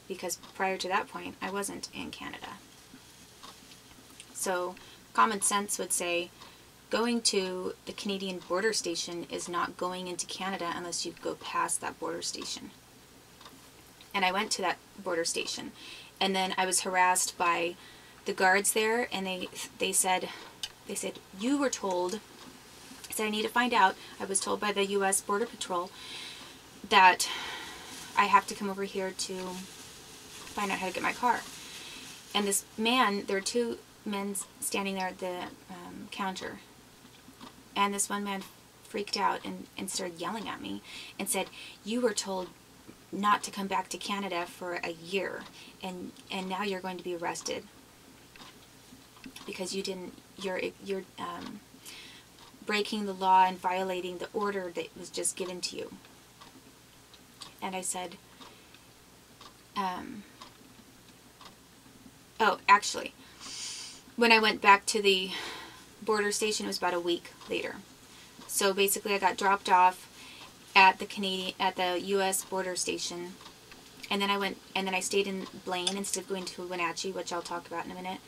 because prior to that point, I wasn't in Canada. So common sense would say going to the Canadian border station is not going into Canada unless you go past that border station. And I went to that border station, and then I was harassed by the guards there, and they said, you were told, I said, I need to find out. I was told by the U.S. Border Patrol that I have to come over here to find out how to get my car. And this man, there were two men standing there at the counter, and this one man freaked out and started yelling at me and said, you were told not to come back to Canada for a year, and now you're going to be arrested because you're breaking the law and violating the order that was just given to you. And I said, oh, actually, when I went back to the border station, it was about a week later. So basically, I got dropped off at the U.S. border station, and then I stayed in Blaine instead of going to Wenatchee, which I'll talk about in a minute.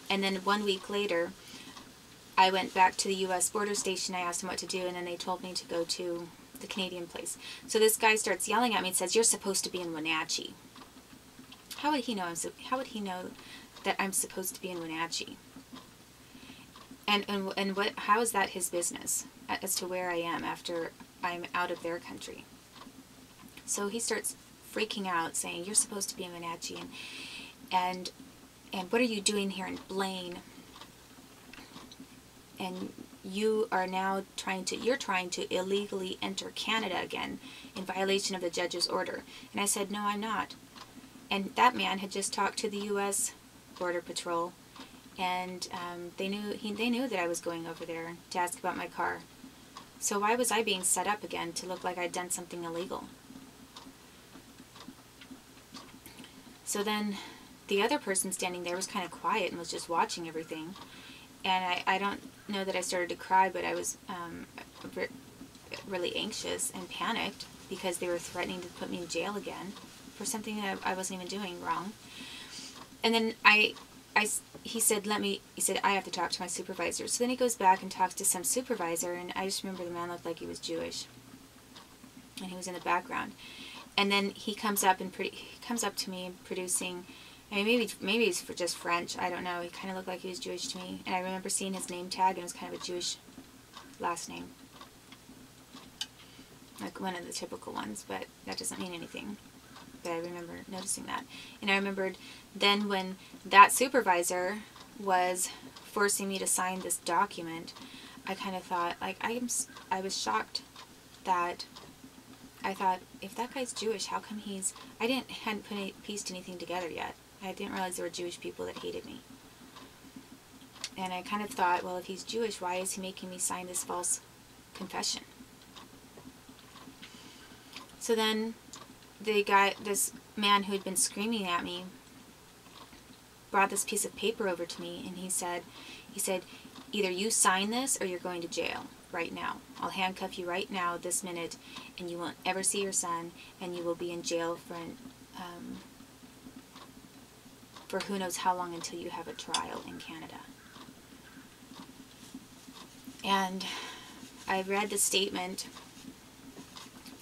And then 1 week later, I went back to the U.S. border station. I asked them what to do, and then they told me to go to the Canadian place. So this guy starts yelling at me and says, "You're supposed to be in Wenatchee." How would he know? How would he know that I'm supposed to be in Wenatchee? And what? How is that his business as to where I am after I'm out of their country? So he starts freaking out, saying, "You're supposed to be in Wenatchee, and what are you doing here in Blaine? And you are now trying to illegally enter Canada again in violation of the judge's order." And I said, "No, I'm not." And that man had just talked to the U.S. Border Patrol, and they knew that I was going over there to ask about my car. So why was I being set up again to look like I'd done something illegal? So then the other person standing there was kind of quiet and was just watching everything. And I don't know that I started to cry, but I was really anxious and panicked because they were threatening to put me in jail again for something that I wasn't even doing wrong. And then he said, "I have to talk to my supervisor." So then he goes back and talks to some supervisor, and I just remember the man looked like he was Jewish, and he was in the background. And then he comes up to me producing, I mean, maybe he's just French, I don't know. He kind of looked like he was Jewish to me, and I remember seeing his name tag, and it was kind of a Jewish last name, like one of the typical ones, but that doesn't mean anything. But I remember noticing that. And I remembered then when that supervisor was forcing me to sign this document, I kind of thought, like, I was shocked that I thought, if that guy's Jewish, how come hadn't pieced anything together yet. I didn't realize there were Jewish people that hated me. And I kind of thought, well, if he's Jewish, why is he making me sign this false confession? So then this man who had been screaming at me, brought this piece of paper over to me, and he said, "Either you sign this or you're going to jail right now. I'll handcuff you right now, this minute, and you won't ever see your son, and you will be in jail for who knows how long until you have a trial in Canada." And I read the statement.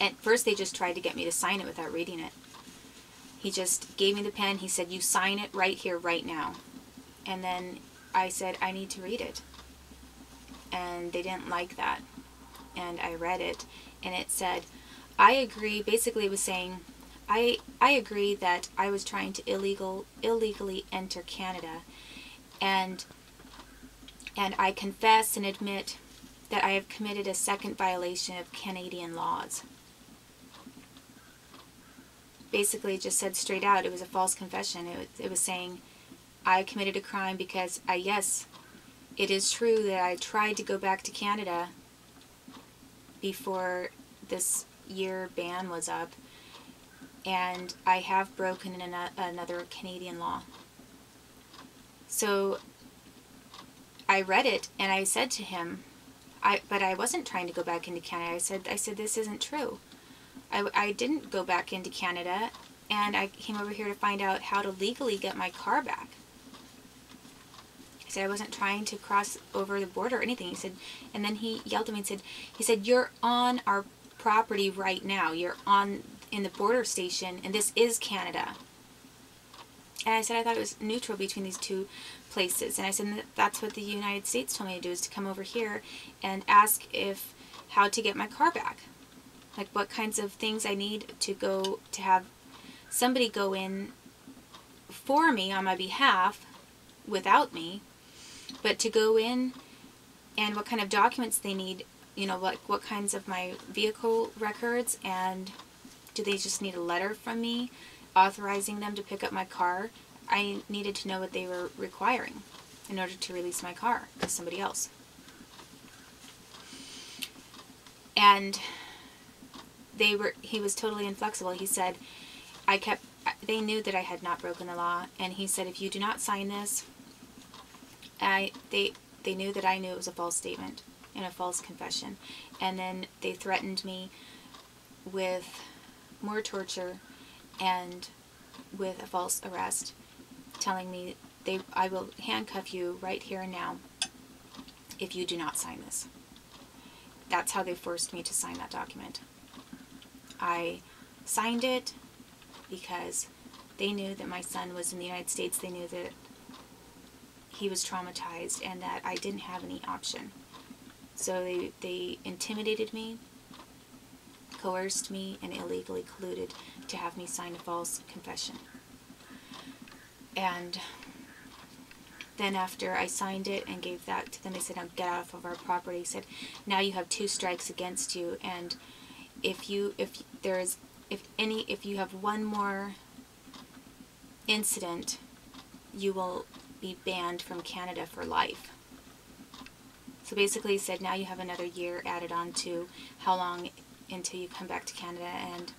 At first, they just tried to get me to sign it without reading it. He just gave me the pen. He said, "You sign it right here, right now." And then I said, "I need to read it." And they didn't like that. And I read it, and it said, "I agree." Basically, it was saying, I agree that I was trying to illegally enter Canada, and I confess and admit that I have committed a second violation of Canadian laws. Basically, it just said straight out, it was a false confession. It was saying, I committed a crime because yes, it is true that I tried to go back to Canada before this year ban was up, and I have broken another Canadian law. So I read it, and I said to him, but I wasn't trying to go baid into Canada. I said, this isn't true. I didn't go back into Canada. and I came over here to find out how to legally get my car back. I said I wasn't trying to cross over the border or anything. He said, and then he yelled at me and said, "You're on our property right now. You're in the border station, and this is Canada." And I said I thought it was neutral between these two places. And I said that's what the United States told me to do, is to come over here and ask how to get my car back. Like what kinds of things I need to have somebody go in for me on my behalf without me, but to go in, and what kind of documents they need, what kinds of my vehicle records, and do they just need a letter from me authorizing them to pick up my car? I needed to know what they were requiring in order to release my car to somebody else. And he was totally inflexible. He said, they knew that I had not broken the law, and he said, if you do not sign this, they knew that I knew it was a false statement and a false confession. And then they threatened me with more torture and with a false arrest, telling me I will handcuff you right here and now if you do not sign this. That's how they forced me to sign that document. I signed it because they knew that my son was in the United States. They knew that he was traumatized and that I didn't have any option. So they intimidated me, coerced me, and illegally colluded to have me sign a false confession. And then after I signed it and gave that to them, they said, "Now get out of our property." He said, "Now you have 2 strikes against you, and if you have one more incident, you will be banned from Canada for life." So basically he said, now you have another year added on to how long until you come back to Canada, and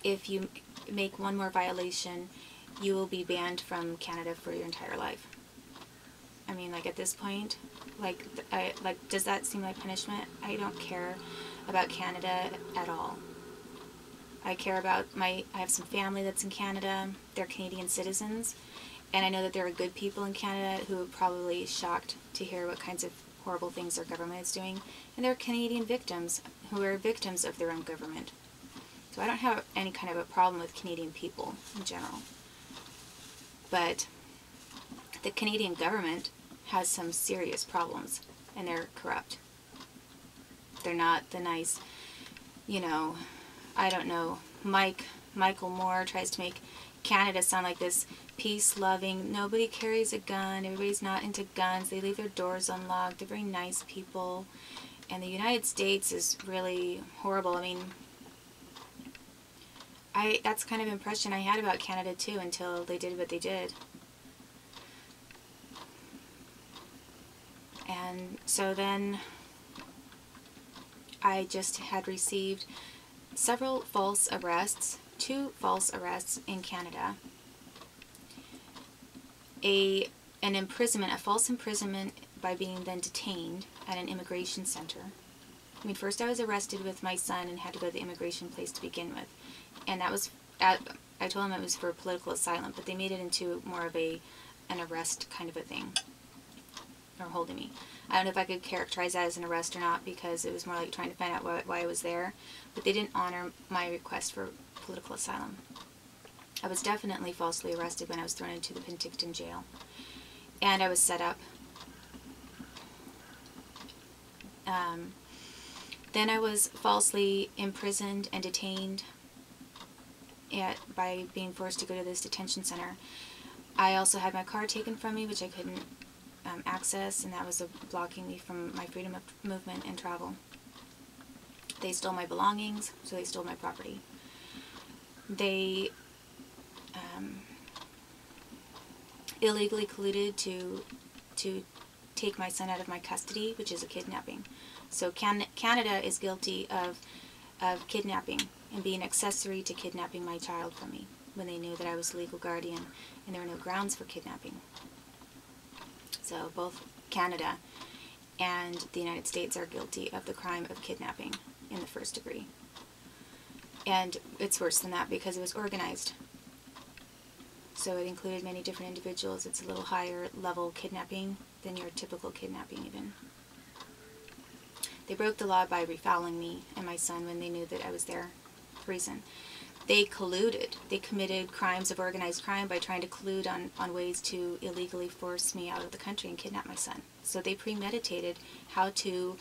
if you make one more violation, you will be banned from Canada for your entire life. I mean, like, at this point, does that seem like punishment? I don't care about Canada at all. I care about I have some family that's in Canada. They're Canadian citizens, and I know that there are good people in Canada who are probably shocked to hear what kinds of horrible things their government is doing, and they're Canadian victims who are victims of their own government. So I don't have any kind of a problem with Canadian people in general. But the Canadian government has some serious problems, and they're corrupt. They're not the nice, I don't know, Michael Moore tries to make Canada sound like this peace-loving, nobody carries a gun, everybody's not into guns, they leave their doors unlocked, they're very nice people. And the United States is really horrible. I mean, that's kind of impression I had about Canada too, until they did what they did. And so then I just had received several false arrests, 2 false arrests in Canada, an imprisonment, a false imprisonment by being then detained at an immigration center. I mean, first I was arrested with my son and had to go to the immigration place to begin with, and that was I told him it was for political asylum, but they made it into more of an arrest kind of a thing, or holding me. I don't know if I could characterize that as an arrest or not, because it was more like trying to find out why I was there, but they didn't honor my request for political asylum. I was definitely falsely arrested when I was thrown into the Penticton jail, and I was set up. Then I was falsely imprisoned and detained by being forced to go to this detention center. I also had my car taken from me, which I couldn't access, and that was blocking me from my freedom of movement and travel. They stole my belongings, so they stole my property. They illegally colluded to take my son out of my custody, which is a kidnapping. So Canada is guilty of kidnapping and being accessory to kidnapping my child from me, when they knew that I was legal guardian and there were no grounds for kidnapping. So both Canada and the United States are guilty of the crime of kidnapping in the 1st degree. And it's worse than that because it was organized. So it included many different individuals. It's a little higher level kidnapping than your typical kidnapping even. They broke the law by refouling me and my son when they knew that I was there for reason. They colluded. They committed crimes of organized crime by trying to collude on ways to illegally force me out of the country and kidnap my son. So they premeditated how to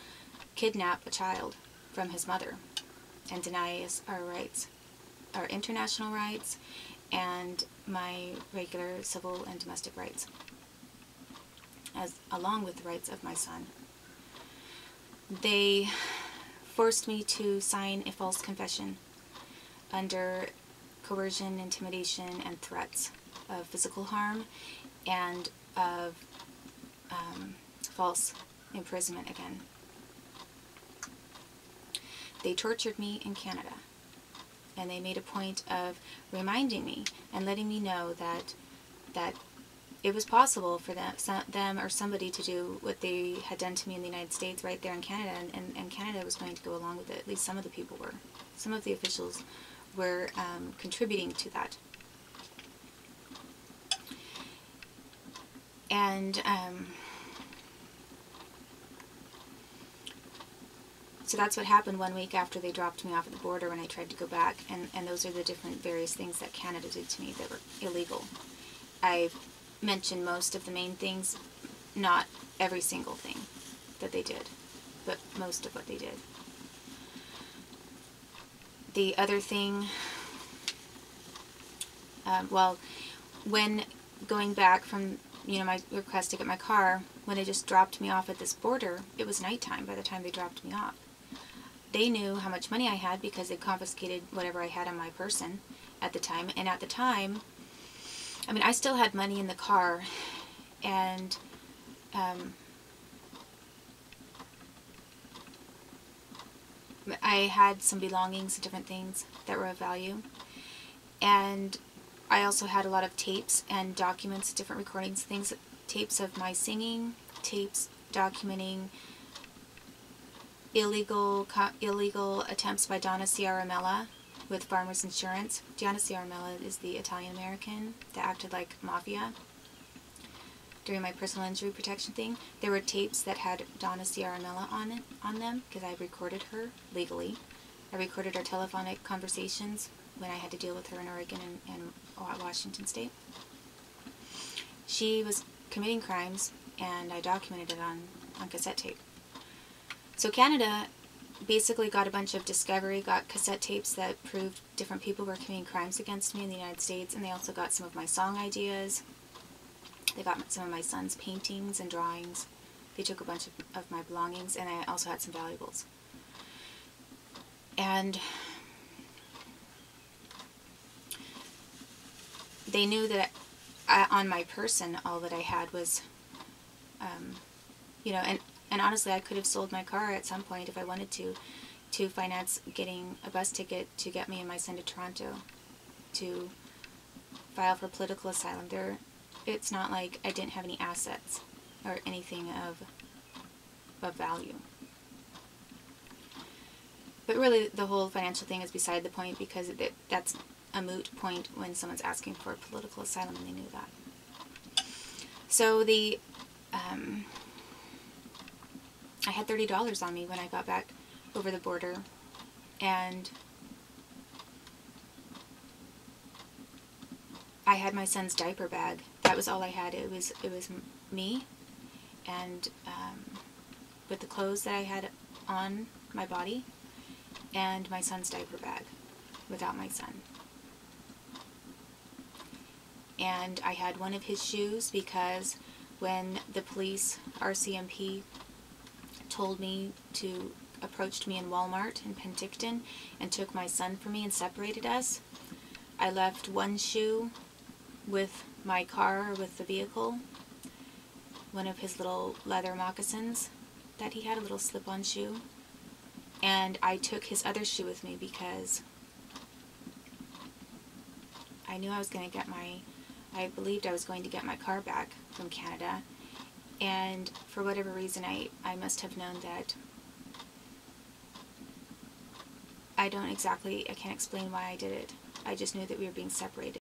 kidnap a child from his mother and deny us our rights, our international rights, and my regular civil and domestic rights, along with the rights of my son. They forced me to sign a false confession under coercion, intimidation, and threats of physical harm and of false imprisonment again. They tortured me in Canada, and they made a point of reminding me and letting me know that it was possible for them or somebody to do what they had done to me in the United States right there in Canada, and Canada was going to go along with it. At least some of the people were. Some of the officials were contributing to that. And so that's what happened 1 week after they dropped me off at the border when I tried to go back. And those are the different various things that Canada did to me that were illegal. I mentioned most of the main things, not every single thing that they did, but most of what they did. The other thing, well, when going back from, my request to get my car, when they just dropped me off at this border, it was nighttime by the time they dropped me off. They knew how much money I had because they confiscated whatever I had on my person at the time. And at the time, I still had money in the car, and I had some belongings and different things that were of value. And I also had a lot of tapes and documents, different recordings, tapes of my singing, tapes documenting illegal attempts by Donna Ciaramella with Farmers Insurance. Donna Ciaramella is the Italian-American that acted like mafia during my personal injury protection thing. There were tapes that had Donna Ciaramella on them because I recorded her legally. I recorded our telephonic conversations when I had to deal with her in Oregon and Washington State. She was committing crimes, and I documented it on cassette tape. So Canada basically got a bunch of discovery, got cassette tapes that proved different people were committing crimes against me in the United States, and they also got some of my song ideas. They got some of my son's paintings and drawings. They took a bunch of my belongings, and I also had some valuables. And they knew that on my person, all that I had was, and honestly, I could have sold my car at some point if I wanted to finance getting a bus ticket to get me and my son to Toronto to file for political asylum. It's not like I didn't have any assets or anything of value. But really, the whole financial thing is beside the point because that's a moot point when someone's asking for political asylum, and they knew that. So I had $30 on me when I got back over the border, and I had my son's diaper bag. That was all I had. It was me, and with the clothes that I had on my body, and my son's diaper bag without my son. And I had one of his shoes because when the police, RCMP, approached me in Walmart in Penticton and took my son from me and separated us, I left one shoe with my car, with the vehicle, one of his little leather moccasins that he had, a little slip-on shoe, and I took his other shoe with me because I knew I believed I was going to get my car back from Canada, and for whatever reason I must have known that I can't explain why I did it. I just knew that we were being separated.